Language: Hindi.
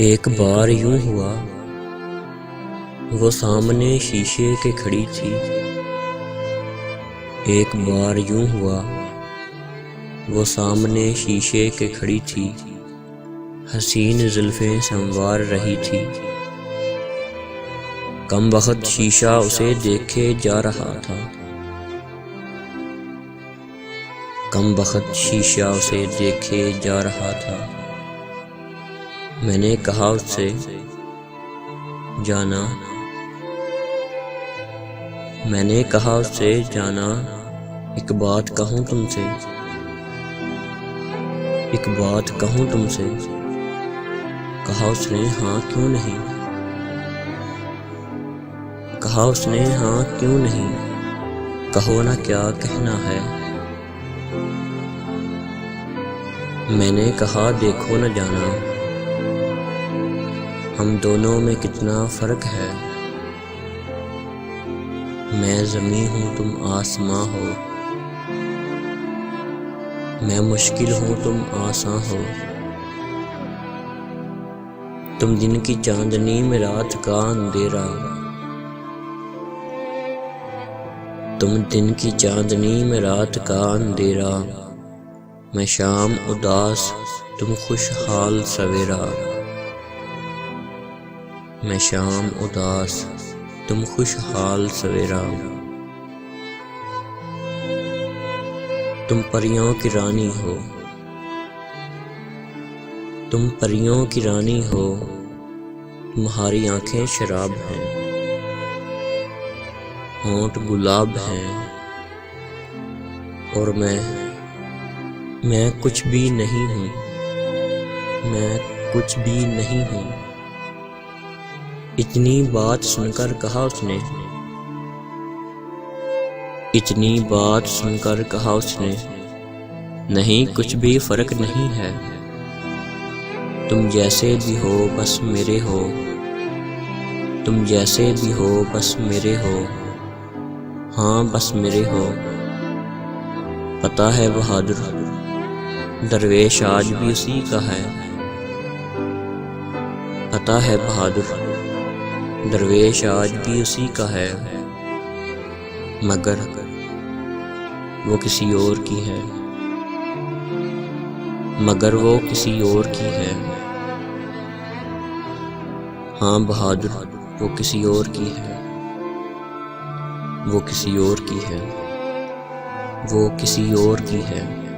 एक बार यूं हुआ, वो सामने शीशे के खड़ी थी। एक बार यूं हुआ, वो सामने शीशे के खड़ी थी। हसीन जुल्फ़ें संवार रही थी। कम वक्त शीशा उसे देखे जा रहा था। कम वक्त शीशा उसे देखे जा रहा था। मैंने कहा उससे, जाना। मैंने कहा उससे, जाना, एक बात कहूँ तुमसे। एक बात कहूँ तुमसे। कहा उसने, हाँ क्यों नहीं। कहा उसने, हाँ क्यों नहीं। कहो ना क्या कहना है। मैंने कहा, देखो न जाना, हम दोनों में कितना फर्क है। मैं ज़मीं हूँ तुम आसमां हो। मैं मुश्किल हूँ तुम आसान हो। तुम दिन की चांदनी में रात का अंधेरा। तुम दिन की चांदनी में रात का अंधेरा। मैं शाम उदास तुम खुशहाल सवेरा। मैं शाम उदास तुम खुशहाल सवेरा। तुम परियों की रानी हो। तुम परियों की रानी हो। तुम्हारी आंखें शराब हैं, होंठ गुलाब हैं, और मैं कुछ भी नहीं हूँ। मैं कुछ भी नहीं हूँ। इतनी बात सुनकर कहा उसने। इतनी बात सुनकर कहा उसने, नहीं कुछ भी फर्क नहीं है। तुम जैसे भी हो बस मेरे हो। तुम जैसे भी हो बस मेरे हो। हाँ बस मेरे हो। पता है बहादुर, दरवेश आज भी उसी का है। पता है बहादुर, दरवेश आज भी उसी का है। मगर वो किसी और की है। मगर वो किसी और की है। हाँ बहादुर, वो किसी और की है। वो किसी और की है। वो किसी और की है।